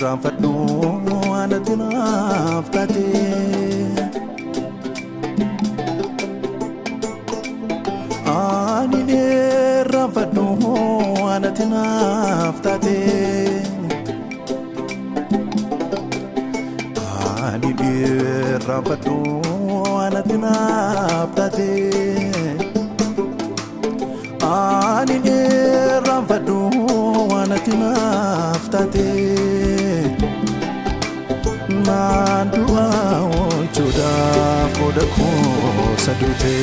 Ranfadhu anatti naaf taate ani ranfadhu anatti naaf taate ani ranfadhu anatti naaf taate ani ranfadhu anatti naaf taate Mandua ochoda foda ko sadute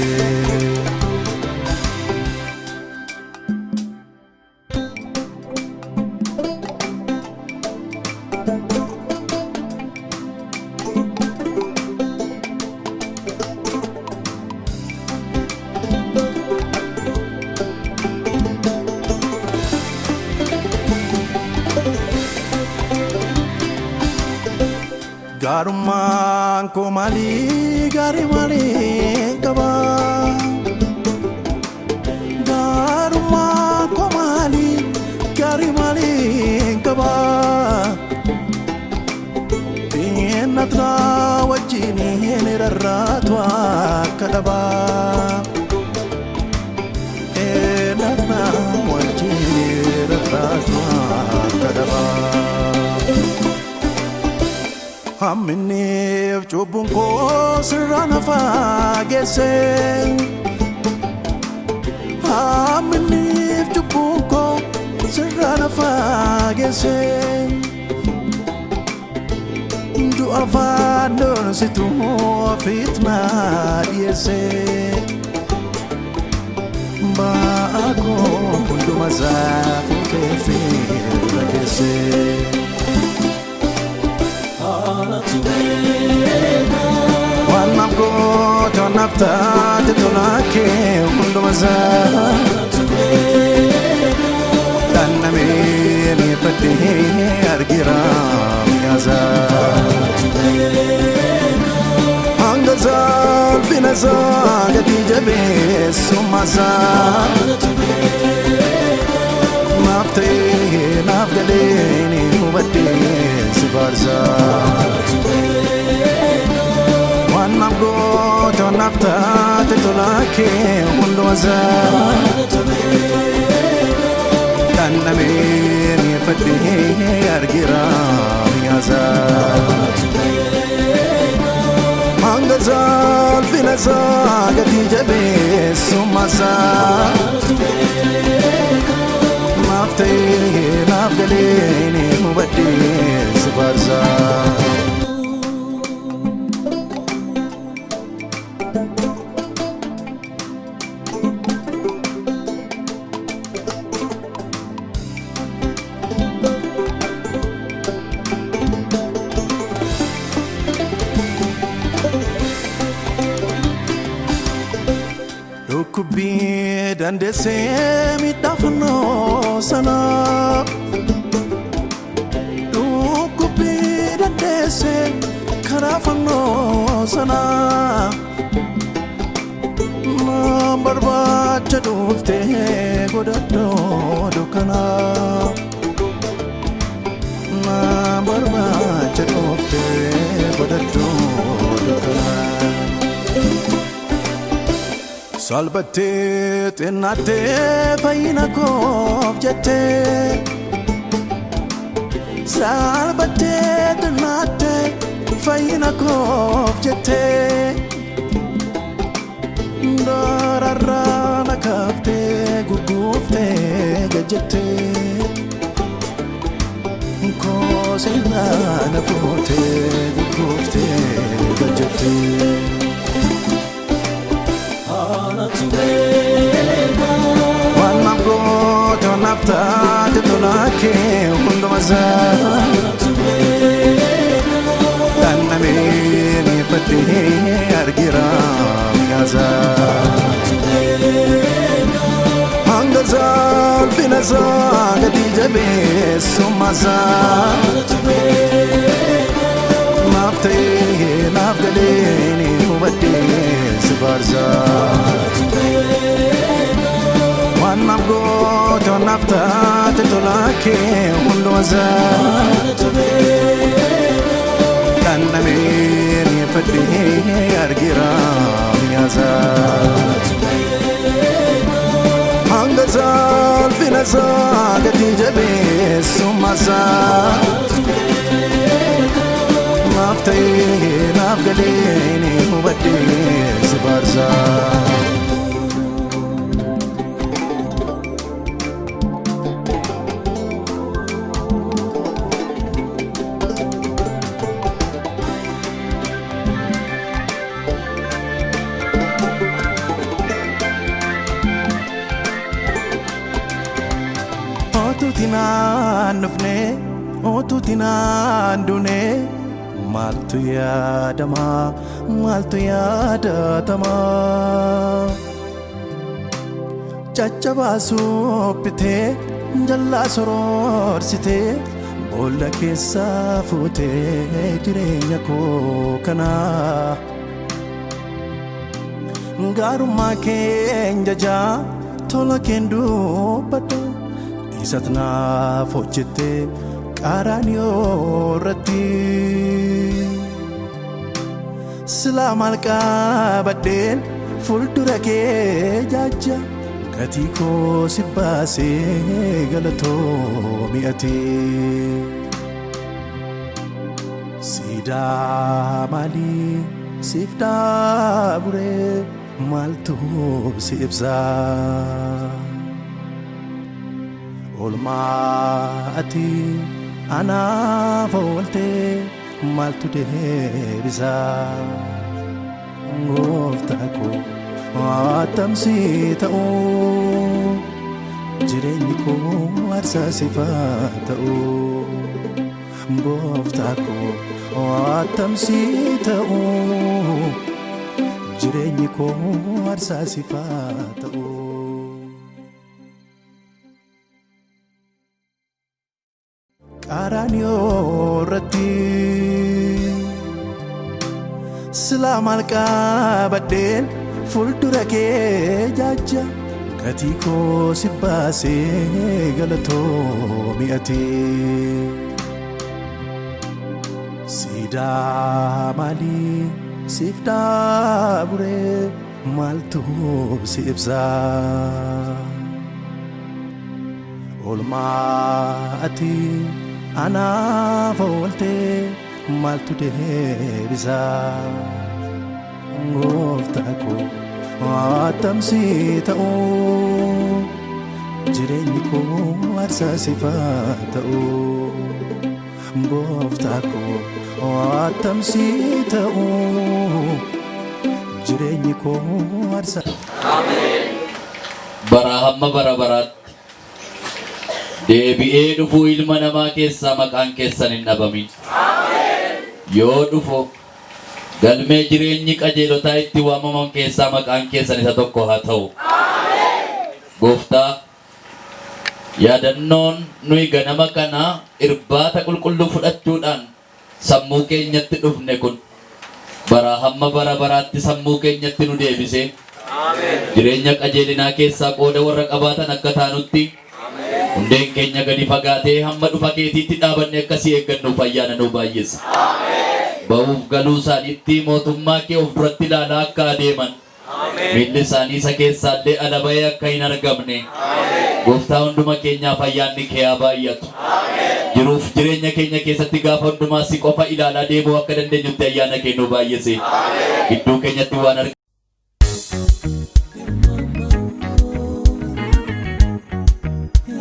Garuman ko mali gari mali kaba Garuman ko mali gari mali kaba Inatra wajini nirarratwa kadaba Inatra wajini nirarratwa kadaba Aminif chubun ko sirana fagese Aminif chubun ko sirana fagese Du afadon situ fitna diese Ba ako kundu mazafu kefi lagese Wanam go to nafta te tolake undo maza Taname ni pate argira miaza Angaza finaza gati jabe sumaza Nafte nafgale ni mubate sibarza Wanam go to nafta te tolake undo maza Taname ni pate argira miaza Angaza finaza gati jabe sumaza Nafte nafgale ni mubate sibarza Kubi dande se mi dafno sana Kubi dande se karafno sana Number bacha dufte godado dukana Number bacha dufte godado dukana Salbate tenate faina kof jette Salbate tenate faina kof jette Darara nakafte gugufte gajette seenaa na fuutee dhukkooftee gajjattee. Waan naaf goote waan naaf taate tolaa kee hunduma isaa. Dhandhamee miidhagdee argira mi'aasaa. Hanga zaalfina isaa gatii jabeessummaa isaa. Naaf ta'ee naaf galee ni hubadhee si faarsaa. Waan naaf goote waan naaf taate tolaa kee hunduma isaa. Dhandhamee miidhagdee argira mi'aasaa. Hanga zaalfina isaa gatii jabeessummaa isaa. Naaf ta'ee naaf galee ni hubadhee si faarsaa. Otuutinaan dhufne otuutinaan duune maaltu yaadama maaltu yaadatama. Caccabaa suphitee jallaa soroorsitee boolla keessaa fuutee jireenya koo kana. Gaarummaa keen jajaa tola keen dubbadhu. Isat naaf hojjettee Qaraaniyoo irratti. Silaa maal qabadheen fuuldura kee jajja gatii koo si baasee galatoomi ati. Siidaa maalii siif dhaaburee maaltu si ibsaa. Olmaa ati anaaf ooltee maaltu deebisaa. Gooftaa koo attamsi ta'uu jireenyi koo aarsaa siif ta'uu. Gooftaa koo attamsi ta'uu jireenyi koo aarsaa siif ta'uu. Qaraaniyoo irratti silaa maal qabadheen fuuldura kee jajja gatii koo si baasee galatoomi ati. Siidaa maalii siif dhaaburee maaltu si ibsaa. Olmaa ati anaaf ooltee maaltu deebisaa. Gooftaa koo attamsi ta'uu jireenyi koo aarsaa siif ta'uu. Gooftaa koo attamsi ta'uu jireenyi koo aarsaa. Bara hamma bara baraatti deebi'ee dhufuu ilma namaa keessaa maqaan keessan hin dhabamin. Yoo dhufu galmee jireenyi qajeelotaa itti waamaman keessaa maqaan keessan isa tokko haa ta'u. Gooftaa yaadannoon nuyi ganama kana irbaata qulqulluu fudhachuudhaan sammuu keenyatti dhufne kun bara hamma bara baraatti sammuu keenyatti nu deebisee jireenya qajeelinaa keessaa qooda warra qabaatan akka taanutti hundeen keenya gadi fagaatee hamma dhufa keetiitti dhaabanne akkasii eeggannuuf ayyaana nuu baay'isa. Ba'uuf galuu isaaniitti mootummaa kee of duratti ilaalaa akka adeeman miilli isaanii isa keessaallee ala ba'ee akka hin argamne Gooftaa hunduma keenyaaf ayyaanni kee haa baay'atu. Jiruuf jireenya keenya keessatti gaafa hundumaa si qofa ilaalaa deemuu akka dandeenyutti ayyaana kee nuu baay'ise. Gidduu keenyatti waan